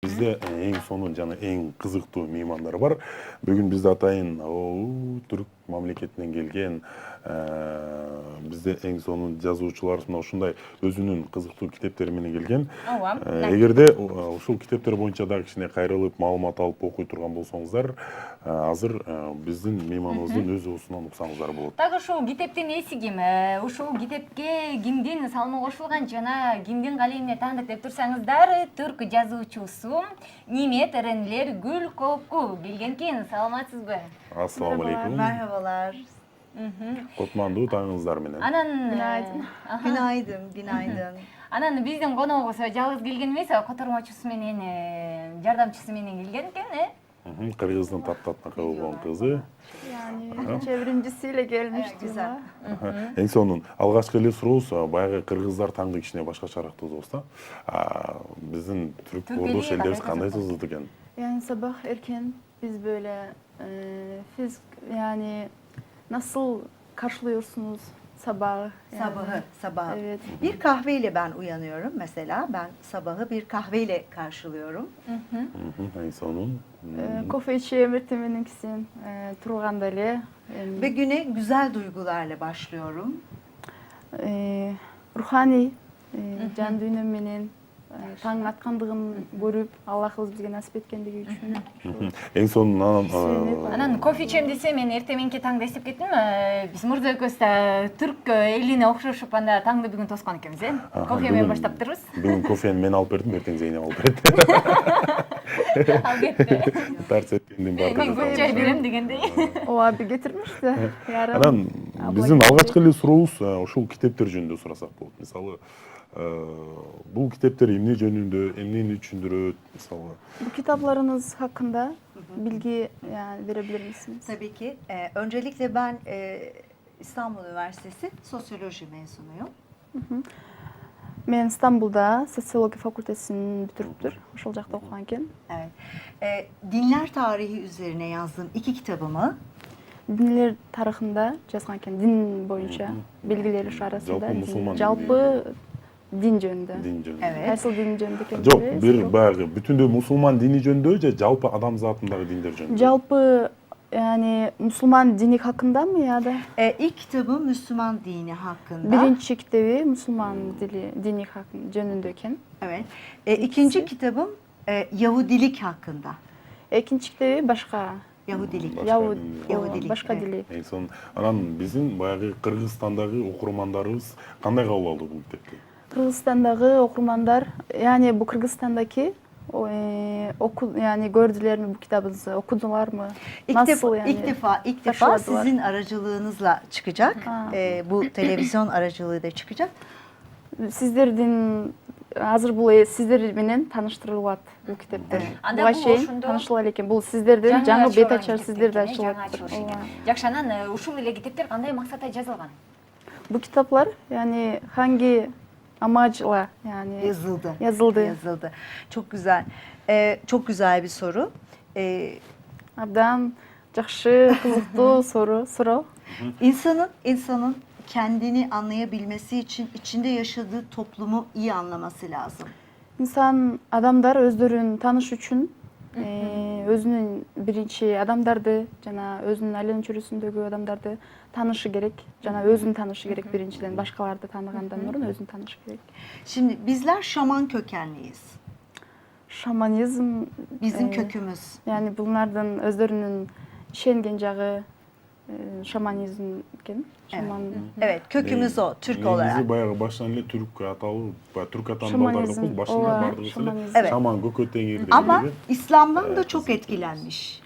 Bizde en sonun жана эң кызыктуу меймандар бар. Бүгүн бизде атайын түрк мамлекетинен келген бизде эң сонун жазуучулар мына ушундай өзүнүн кызыктуу китептери менен келген. Эгерде ушул китептер боюнча дагы кичине кайрылып маалымат алып окуй турган болсоңуздар, азыр биздин мейманыбыздын өз оосунан уксаңыздар болот. Так ушул китептин ээси ким? Ушул китепке кимдин салымы кошулган жана кимдин калемине таандык деп турсаңыздар, түрк жазуучусу Нимет Эренлер Гүл Коопку келген экен. Саламатсызбы? Ассаламу алейкум. Merhabalar. Котмандуу таңыңыздар менен. Günaydın. Günaydın. Анан биздин коногубуз жалгыз келген эмес, котормочусу менен, жардамчысы менен келген экен, Кыргыздын таптатма кылган кызы. Yani çevrimcisiyle gelmişti. Güzel. Эң сонун алгачкы эле сурообуз баягы кыргыздар таңгы кичине башкачараак тособуз да. Биздин түрк ордош элдерибиз кандай тосот экен? Yani sabah erken biz böyle yani nasıl karşılıyorsunuz sabahı? Yani, Sabahı. Evet. Bir kahveyle ben uyanıyorum mesela. Ben sabahı bir kahveyle karşılıyorum. Эң сонун. Kofe içeyim ertemeninksin turganda эле. Ve güne güzel duygularla başlıyorum. Ruhani can dүйнөм менен таң аткандыгын көрүп, Аллахыбыз бизге насип эткендиги үчүн. Эң сонун Анан кофе ичем десе мен эртеменки таңды эстеп кеттим. Биз мурда экөөбүз да түрк элине окшошуп анда таңды бүгүн тоскон экенбиз, Кофе менен баштаптырбыз. Бүгүн кофени мен алып бердим, эртең Зейнеп алып берет. Ал кетти. Тарс эткендин Мен баардыгы. көп чай берем дегендей. O abi getirmişti. Yarın. Анан биздин алгачкы эле сурообуз ушул китептер жөнүндө сурасак болот. Мисалы, бул китептер эмне жөнүндө, эмнени түшүндүрөт, мисалы. Bu kitaplarınız hakkında bilgi yani verebilir misiniz? Tabii ki. Öncelikle ben İstanbul Üniversitesi Sosyoloji mezunuyum. Men İstanbul'da sosyoloji fakültesini bitiriptir. Ошол жакта окуган экен. Evet. Dinler tarihi üzerine yazdığım 2 kitabımı Dinler tarixinde жазган экен, din boyunca bilgileri arasında. Жалпы мусулман Жалпы din жөнүндө. Дин жөнүндө. Evet. Кайсыл din жөнүндө экенин Жок, билбейбиз. бир баягы бүтүндөй мусулман дини жөнүндө же жалпы адам затындагы диндер жөнүндө? Жалпы yani Müslüman dini hakkında mı ya da? ilk kitabım Müslüman dini hakkında. Birinci kitabı Müslüman dini hakkında jönündө экен. Evet. İkinci kitabım Yahudilik hakkında. Экинчи китеби башка. Yahudilik. Яhudilik. Башка evet. дили. Эң сонун. Анан биздин баягы Кыргызстандагы окурмандарыбыз кандай кабыл алды бул китепти? Kırgızistan'daki okurmanlar yani bu Kırgızistan'daki yani gördüler mi bu kitabınızı, okudular mı? Nasıl yani? İlk defa Başladılar. sizin aracılığınızla çıkacak. Bu televizyon aracılığı da çıkacak. Sizlerden hazır bu sizler менен таныштырылат бул китептер. Анда Буга бул чейин ошондо таныштыла экен. Бул сиздерден жаңы бет ачар сиздерде ачылат. Жакшы, анан ушул эле китептер кандай максатта жазылган? Bu kitaplar yani hangi amaçla yani yazıldı. Çok güzel. Çok güzel bir soru. Abdan жакшы, кызыктуу суроо. İnsanın kendini anlayabilmesi için içinde yaşadığı toplumu iyi anlaması lazım. İnsan adamдар өздөрүн тааныш үчүн өзүнүн биринчи адамдарды жана өзүнүн айланып чөйрөсүндөгү адамдарды таанышы керек, жана өзүн таанышы керек биринчиден, башкаларды тааныгандан мурун өзүн таанышы керек. Şimdi bizler şaman kökenliyiz. Şamanizm Bizim kökümüz. yani bunlardan өздөрүнүн ишенген жагы şamanizm экен. Evet, kökümüz o Türk olarak. Негизи баягы башынан эле түрк аталуу, түрк атанып балдарды башында бардыгысы эле Evet. шаман көкө теңир деген. Ama İslam'dan da çok etkilenmiş.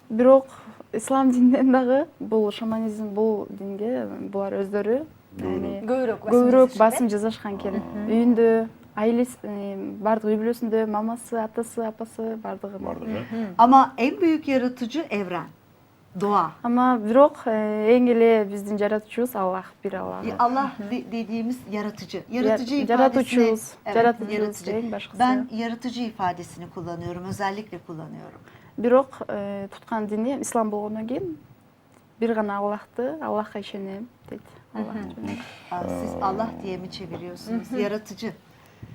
Бирок ислам дининден дагы бул шаманизм бул динге булар өздөрү көбүрөөк басым жасашкан экен. Үйүндө айлес бардык үй бүлөсүндө мамасы, атасы, апасы бардыгы. Ama en büyük yaratıcı evren. Doğa. Ama бирок эң эле биздин жаратуучубуз Аллах, бир Аллах. Allah dediğimiz yaratıcı. Yaratıcı ifadesini, Жаратуучубуз, yaratıcı. эң башкысы. Ben yaratıcı ifadesini kullanıyorum. Özellikle kullanıyorum. Бирок туткан дини ислам болгондон кийин бир гана Аллахты, Аллахка ишенем дейт. Siz Allah diye mi çeviriyorsunuz? Yaratıcı.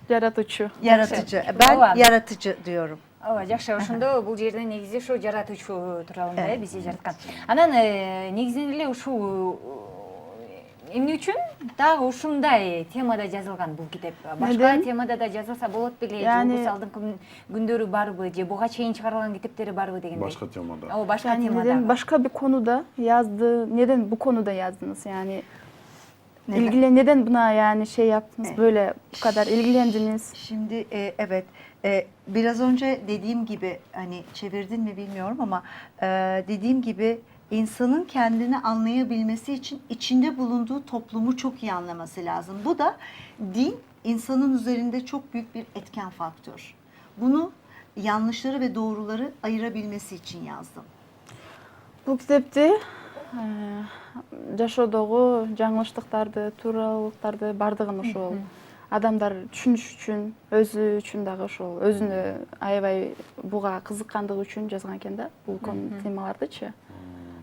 Yaratıcı. Yaratıcı. Yaxşı. Ben Ооба. yaratıcı diyorum. Ооба, жакшы. Ошондо бул жерде негизи ушу жаратуучу тууралуу Evet. биз жараткан. Анан негизинен эле ушул эмне үчүн дагы ушундай темада жазылган бул китеп? Башка Неден? темада да жазылса болот беле? Yani- Же алдыңкы күндөрү барбы? Же буга чейин чыгарылган китептери барбы дегендей? Başka temada. Ооба, башка Yani neden темада. başka bir konuda yazdı? Neden bu konuda yazdınız? Yani Neden? neden buna yani şey yaptınız? Evet. Böyle bu kadar ilgilendiniz? Şimdi evet, biraz önce dediğim gibi, hani çevirdin mi bilmiyorum ama dediğim gibi insanın kendini anlayabilmesi için içinde bulunduğu toplumu çok iyi anlaması lazım. Bu da din insanın üzerinde çok büyük bir etken faktör. Bunu yanlışları ve doğruları ayırabilmesi için yazdım. Bu kitapta жашоодогу жаңылыштыктарды, тууралыктарды бардыгын ошол адамдар түшүнүш үчүн, өзү үчүн дагы ошол өзүнө аябай буга кызыккандыгы үчүн жазган экен да бул темалардычы.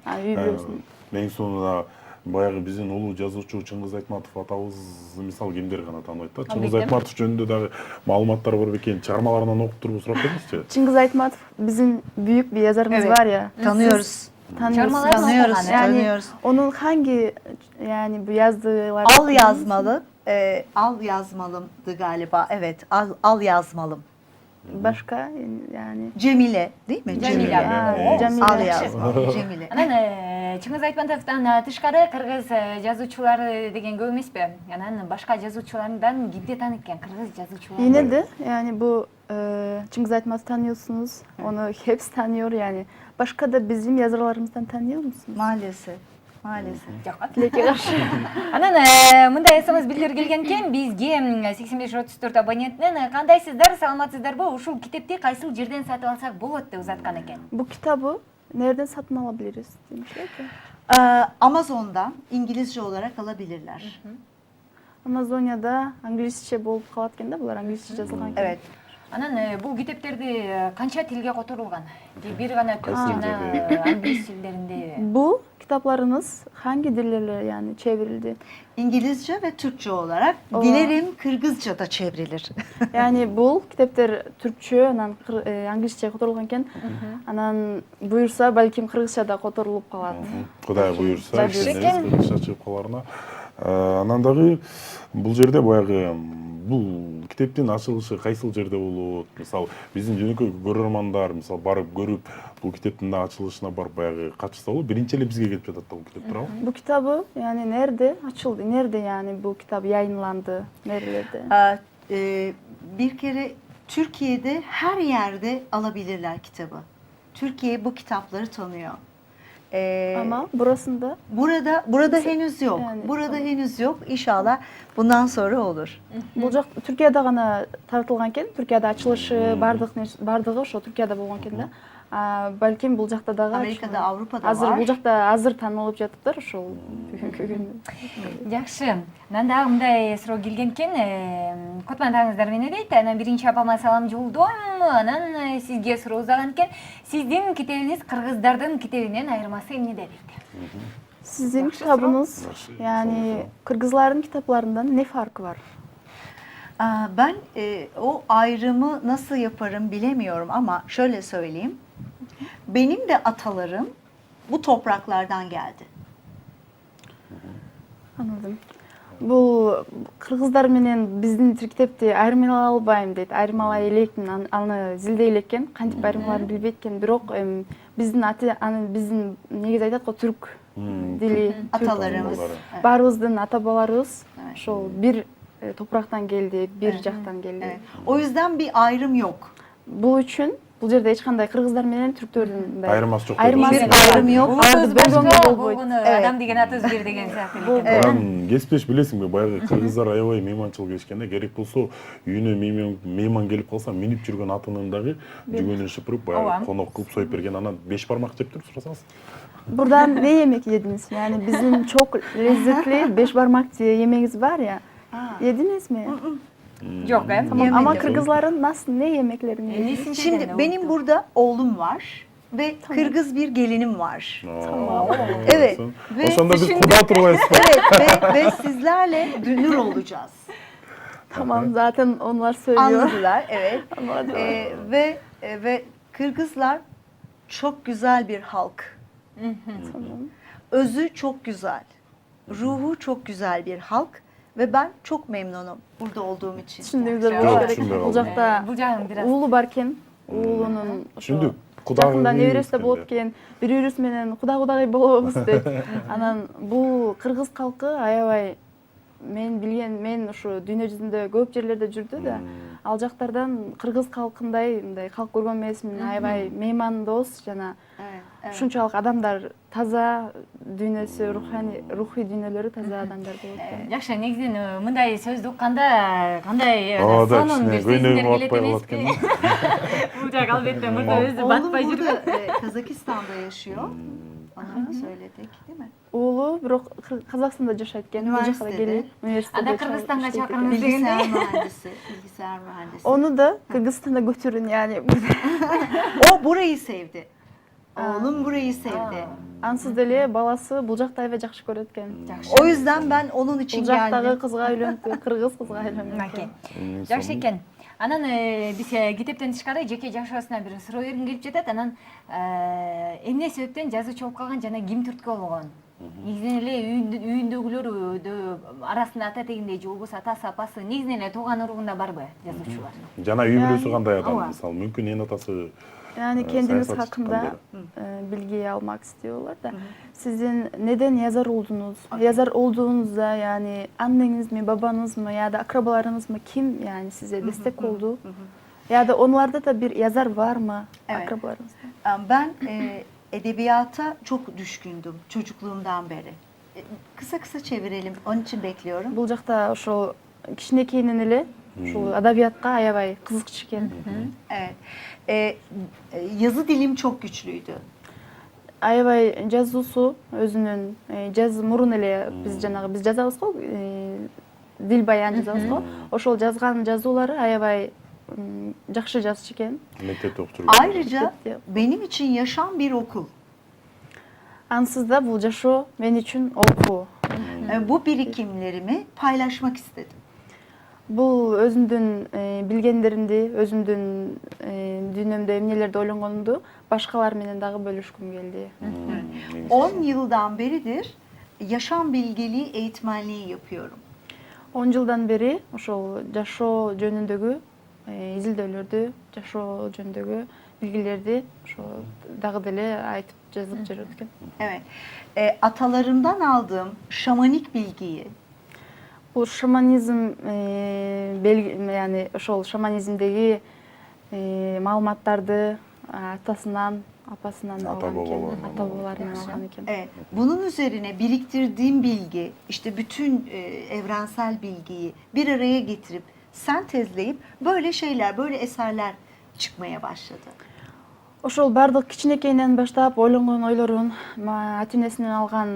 Үй бүлөсүн. Ең соңында баягы биздин улуу жазуучу Чыңгыз Айтматов атабыз мисал кимдер гана тааныйт да. Чыңгыз Албетте. Айтматов жөнүндө дагы маалыматтар бар бекен. Чыгармаларынан окуп туруп сурап бериңизчи. Чыңгыз Айтматов bizim büyük bir yazarımız Evet. var ya. Tanıyoruz. Tanıyorsunuz. Çarmıhlarını Tanıyoruz, okunan, Yani tanıyoruz. onun hangi yani bu yazdığı Al yazmalı, al yazmalımdı galiba. Evet, al yazmalım. başka yani Cemile değil mi? Cemile. Ha, Evet. Cemile. Al yazmalı. Cemile. Анан Чыңгыз Айтматовдон тышкары кыргыз жазуучулары деген көп эмеспи? Анан башка жазуучулардан кимди тааныйт экен? Кыргыз жазуучулары. yine de yani bu Çıngiz Aytmat'ı tanıyorsunuz. Onu hepsi tanıyor yani. Başka da bizim yazarlarımızdan tanıyor musunuz? Maalesef. Maalesef. Жок. Тілекке қаршы. Анан мындай смс билдирip келген экен бизге 85-34 абоненттен кандайсыздар, саламатсыздарбы? Ушул китепти кайсыл жерден сатып алсак болот деп узаткан экен. Bu kitabı nereden satın alabiliriz demişler ki. Amazon'dan İngilizce olarak alabilirler. Amazonya'da İngilizce bulup kalatken de bunlar İngilizce yazılgan. Evet. Анан бул китептерди канча тилге которулган? Же бир гана түрк Кайсы жана тилде? англис тилдеринде? Bu kitaplarınız hangi dillerle yani çevrildi? İngilizce ve Türkçe olarak. Ola. Dilerim Kırgızca da çevrilir. Yani bu kitaplar Türkçe, anan İngilizce kotorulganken, anan buyursa belki Kırgızca'da kotorulup kalat. Кудай буюрса, Кудай кишилерибиз кыргызча чыгып каларына. Анан дагы бул жерде баягы бул китептин ачылышы кайсыл жерде болот? Мисалы, биздин жөнөкөй көрөрмандар, мисалы, барып көрүп, бул китептин да ачылышына барып баягы катышса болот. Биринчи эле бизге келип жатат да бул китеп, туурабы? Bu kitabı yani nerede açıldı? Nerede yani bu kitap yayınlandı? Nerelerde? Bir kere Türkiye'de her yerde alabilirler kitabı. Türkiye bu kitapları tanıyor. Ama burasında Burada henüz yok. Yani, Burada tamam. henüz yok. İnşallah bundan sonra olur. бұл жақ Түркияда ғана таратылған екен. Түркияда açılışı бардығы ошо Түркияда болған екен да. Бәлкім бұл жақта дағы Amerika'da, Avrupa'da азыр var. бұл жақта азыр танылып жатыптыр ошол бүгүнкү күндө. Жакшы. Анан дагы мындай суроо келген экен. Котмандаңыздар мени дейт. Анан биринчи апама салам жолдом. Анан сизге суроо узаган экен. Сиздин китебиңиз кыргыздардын китебинен айырмасы эмнеде дейт. Sizin Yaxşı, kitabınız Yaxşı, yani Kırgızların kitaplarından ne farkı var? Ben o ayrımı nasıl yaparım bilemiyorum ama şöyle söyleyeyim. Benim de atalarım bu topraklardan geldi. Anladım. Бұл кыргыздар менен биздин китепти айырмалай албайм дейт. Айырмалай элекмин, аны зилдей элеккен, кантип айырмаларын билбейт экен. Бирок биздин биздин негизи айтат го түрк дили, Atalarımız. Evet. баарыбыздын ата бабаларыбыз Evet. ошол бир топурактан келди, бир Evet. жактан келди. Evet. O yüzden bir ayrım yok. Бул үчүн бул жерде эч кандай кыргыздар менен түрктөрдүн Айырмасы жок. Айырмасы Bir ayrım yok. Бул сөз болгондо башка, болбойт. болгону Evet. адам деген аты өзгөр деген сыяктуу Бул- экен. Анан кесиптеш билесиңби, баягы кыргыздар аябай мейманчыл келишкенде, керек болсо үйүнө мейман келип калса, минип жүргөн атынын дагы жүгөнүн шыпырып, баягы Ооба. конок кылып союп берген, анан 5 бармак жеп туруп сурасаңыз. Buradan ne yemek yediniz? Yani bizim çok lezzetli beş parmak diye yemeğimiz var ya. Yediniz mi? Жок, э? Tamam, ama Yemedim. Kırgızların nasıl ne yemeklerini yediniz? Şimdi benim burada oğlum var ve Kırgız bir gelinim var. Evet. Ve Ошондо биз куда турбайбызбы? Evet ve sizlerle dünür olacağız. Tamam, zaten onlar söylüyor. Anladılar, evet. Anladılar. Ve Kırgızlar çok güzel bir halk. Tamam. Özü çok güzel. Ruhu çok güzel bir halk ve ben çok memnunum burada olduğum için. Tushundingizlar Yok, bo'lishi kerak. tushunmay Бул qoldim. жакта Бул жагын бир аз уулу бар экен. Уулунун Түшүндүк. жакында небереси да дегенде. болот экен. Бири-бирибиз менен кудагай болобуз дейт. Анан бул кыргыз калкы аябай мен билген, мен ушу дүйнө жүзүндө көп жерлерде жүрдү да. Ал жактардан кыргыз калкындай мындай калк көргөн эмесмин. Аябай меймандос жана ушунчалык адамдар таза, дүйнөсү, рухий дүйнөлөрү таза адамдар болот экен. жакшы, негизинен мындай сөздү укканда кандай Ооба, сонун кичине бир сезимдер көйнөгүм келет батпай калат эмеспи? Бул жак албетте мурда өзү Oğlum батпай burada жүргөн. Kazakistan'da yaşıyor. Ona söyledik değil mi? Уулу бирок Казакстанда жашайт экен. Бул жака да Üniversitede. келип университетте. Анда Кыргызстанга иштейт экен. чакырыңыз Bilgisayar дегенде. mühendisi. Bilgisayar mühendisi. Onu da Kırgızistan'da götürün yani. O burayı sevdi. Oğlum burayı sevdi. Ансыз деле баласы бул жакты аябай жакшы көрөт экен. O yüzden ben onun için Бул жактагы geldim. кызга үйлөнүптү, кыргыз кызга үйлөнгөн Окей. экен. Жакшы экен. Анан биз китептен тышкары жеке жашоосуна бир суроо бергим келип жатат. Анан эмне себептен жазуучу болуп калган жана ким түрткү болгон? Негизинен эле үйүндөгүлөр арасында ата тегиндей же болбосо атасы апасы негизинен эле тууган уругунда барбы жазуучулар? Жана үй бүлөсү кандай адам? Ооба. Мисалы, мүмкүн эне атасы Yani kendiniz саясатчы hakkında чыккан bilgi almak istiyorlar da sizin neden yazar oldunuz? Yazar olduğunuzda yani anneniz mi, babanız mı ya da akrabalarınız mı kim yani size destek oldu? Ya da onlarda da bir yazar var mı Evet. akrabalarınızda? Ben edebiyata çok düşkündüm çocukluğumdan beri. Kısa kısa çevirelim. Onun için bekliyorum. Бул жакта ошол кичинекейинен эле ушул адабиятка аябай кызыкчу экен. Evet. Yazı dilim çok güçlüydü. Аябай жазуусу өзүнүн мурун эле биз жазабыз го, дил баян жазабыз го. Ошол жазган жазуулары аябай жакшы жазчу экен. мектепте окуп жүргөн. Ayrıca benim için yaşam bir okul. Ансыз да бул жашоо мен үчүн окуу. Bu birikimlerimi paylaşmak istedim. Бул өзүмдүн билгендеримди, өзүмдүн дүйнөмдө эмнелерди ойлонгонумду башкалар менен дагы bölüşкүм келди. 10 yıldan beridir yaşam bilgeliği eğitmenliği yapıyorum. 10 жылдан бери ошол жашоо жөнүндөгү изилдөөлөрдү, жашоо жөнүндөгү билгилерди ошо дагы деле айтып жазып жүрөт экен. Evet. Atalarımdan aldığım şamanik bilgiyi Бул шаманизм yani ошол шаманизмдеги маалыматтарды атасынан, апасынан алган экен, ата бабаларынан алган экен. Evet. Bunun üzerine biriktirdiğim bilgi, işte bütün evrensel bilgiyi bir araya getirip sentezleyip böyle şeyler, böyle eserler çıkmaya başladı. Ошол бардык кичинекейинен баштап ойлонгон ойлорун, ата энесинен алган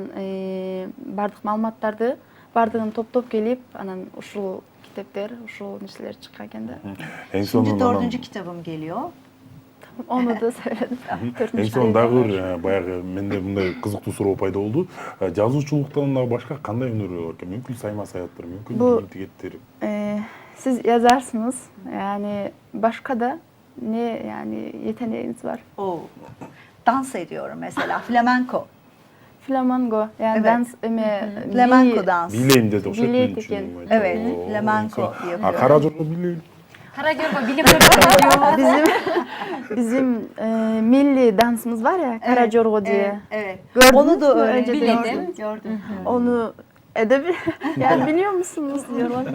бардык маалыматтарды бардыгын топтоп келип, анан ушул китептер, ушул нерселер чыккан экен да. Эң Şimdi сонун dördüncü kitabım geliyor. Onu da söyledim. эң сонун дагы бир баягы менде мындай кызыктуу суроо пайда болду. Жазуучулуктан дагы башка кандай өнөр бар экен? Мүмкүн сайма саяттар, мүмкүн Bu- кийим-тигеттер. Siz yazarsınız. Yani başka da ne yani yeteneğiniz var? Oo. Dans ediyorum mesela, flamenco. Flamingo yani Evet. dans Flamenco dans. Билейм деп окшойт Билейт мен экен. үчүн. Evet, flamenco yapıyorum. Кара жорго билейм. Кара жорго билип көрдүңүзбү? bizim milli dansımız var ya Karajorgo diye. Evet. Gördünüz Onu da mü? öğrendim. Önceden Gördüm. Onu yani biliyor musunuz diyorlar.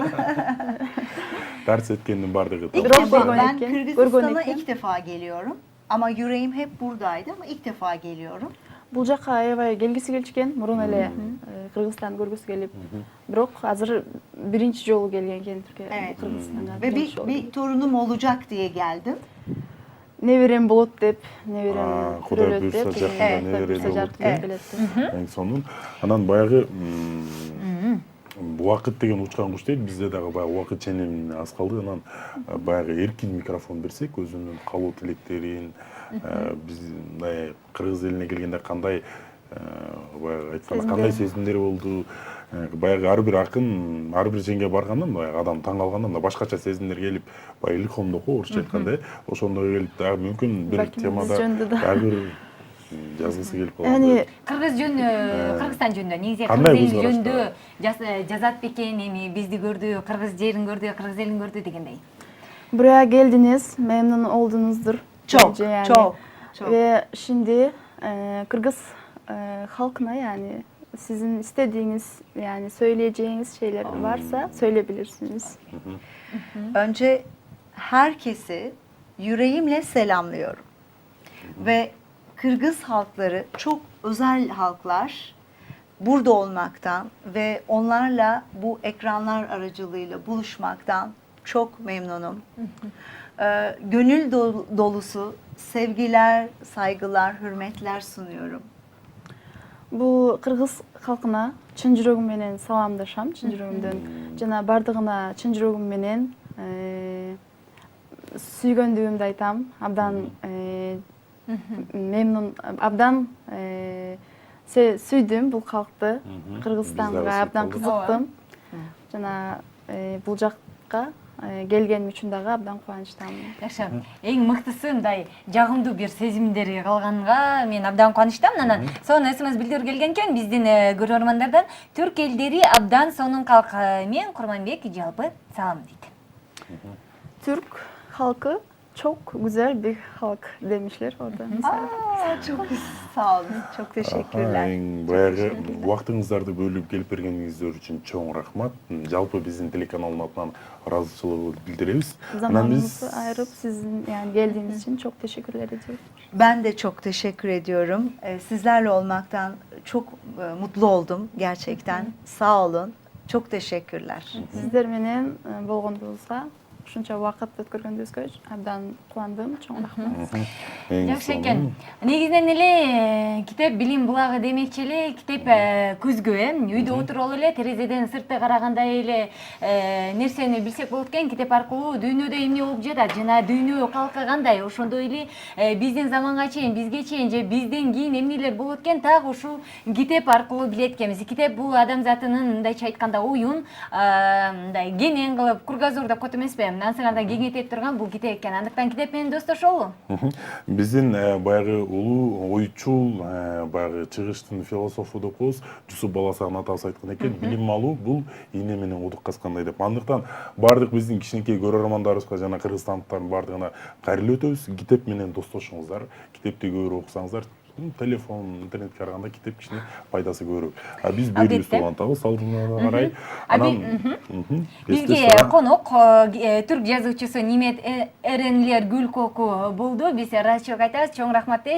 Дарс эткендин бардыгы. İlk Biraz defa Gorgon ben eken, Kırgızistan'a Gorgon eken. ilk defa geliyorum. Ama yüreğim hep buradaydı ama ilk defa geliyorum. Бул жака аябай келгиси келчү экен, мурун эле Кыргызстанды көргүсү келип. Бирок азыр биринчи жолу келген экен Түркия, Evet. Кыргызстанга. Ve bir torunum olacak diye geldim. Неберем болот деп, неберем Кудай төрөлөт деп. буйрса жакында небере буйрса болот жакында деп. келет деп. Эң сонун. Анан баягы убакыт деген учкан куш дейт. Бизде дагы баягы убакыт ченемин аз калды. Анан баягы эркин микрофон берсек, өзүнүн калуу тилектерин, биз мындай кыргыз элине келгенде кандай баягы айтканда кандай сезимдер болду, баягы ар бир акын ар бир жерге баргандан баягы адам таң калгандан да башкача сезимдер келип баягы илхомдоп го орусча айтканда ошондой келип дагы мүмкүн бир Балким биз темада жөнүндө да. дагы бир жазгысы келип калган. Эми Кыргыз жөнүндө, Кыргызстан жөнүндө негизи Кандай кыргыз көз эл карашта? жөнүндө жазат бекен, эми бизди көрдү, кыргыз жерин көрдү, кыргыз элин көрдү дегендей. buraya geldiniz, memnun oldunuzdur. Çok, bence yani. çok. Ve şimdi Kırgız halkına yani sizin istediğiniz yani söyleyeceğiniz şeyler varsa söyleyebilirsiniz. Önce herkesi yüreğimle selamlıyorum. Ve Kırgız halkları çok özel halklar. Burada olmaktan ve onlarla bu ekranlar aracılığıyla buluşmaktan çok memnunum. Gönül dolusu sevgiler, saygılar, hürmetler sunuyorum. Bu Kırgız halkına çın жүрөгүм менен саламдашам, чын жүрөгүмдөн жана бардыгына чын жүрөгүм менен сүйгөндүгүмдү айтам. Абдан мемнун, абдан сүйдүм бул калкты. Кыргызстанга абдан кызыктым. Жана бул жакка келгеним үчүн дагы абдан кубанычтамын. Жакшы. Эң мыктысы мындай жагымдуу бир сезимдер калганга мен абдан кубанычтамын. Анан сонун СМС билдирүү келген экен биздин көрөрмандардан. Түрк элдери абдан сонун калк. Мен Курманбек жалпы салам дейт. Türk halkı çok güzel bir halk demişler orada mesela. Çok sağ olun. Çok teşekkürler. Эң баягы убактыңыздарды бөлүп келип бергениңиздер үчүн чоң рахмат. Жалпы биздин телеканалдын атынан ыраазычылыгыбызды билдиребиз. Zamanınızı ayırıp sizin yani geldiğiniz için çok teşekkürler ediyorum. Ben de çok teşekkür ediyorum. Sizlerle olmaktan çok mutlu oldum gerçekten. Sağ olun. Çok teşekkürler. Sizler менен болгондугуңузга ушунча убакыт өткөргөнүңүзгө абдан кубандым. Чоң рахмат. Жакшы экен. Негизинен эле китеп билим булагы демекчи эле китеп көзгө үйдө отуруп эле терезеден сыртты карагандай эле нерсени билсек болот экен. Китеп аркылуу дүйнөдө эмне болуп жатат жана дүйнө калкы кандай ошондой эле биздин заманга чейин бизге чейин же бизден кийин эмнелер болот экен так ушул китеп аркылуу билет экенбиз. Китеп бул адамзатынын мындайча айтканда оюн мындай кенен кылып кругозор деп коет эмеспи? Ансыганда кеңейтип турган бул китеп экен. Андыктан китеп менен достошолу. Биздин баягы улуу ойчул баягы чыгыштын философу деп коебуз. Жусуп Баласагын атабыз айткан экен, билим алуу бул ийне менен удук каскандай деп. Андыктан бардык биздин кичинекей көрөрмандарыбызга жана кыргызстандыктардын бардыгына кайрылып өтөбүз. Китеп менен достошуңуздар, китепти көбүрөөк окусаңыздар, телефон, интернетке караганда китеп кичине пайдасы көбүрөөк. Биз берүүбүздү улантабыз, салгына карай. Анан бизге конок түрк жазуучусу Нимет Эренлер Гүлкоку болду. Биз ыраазычылык айтабыз, чоң рахмат дейбиз.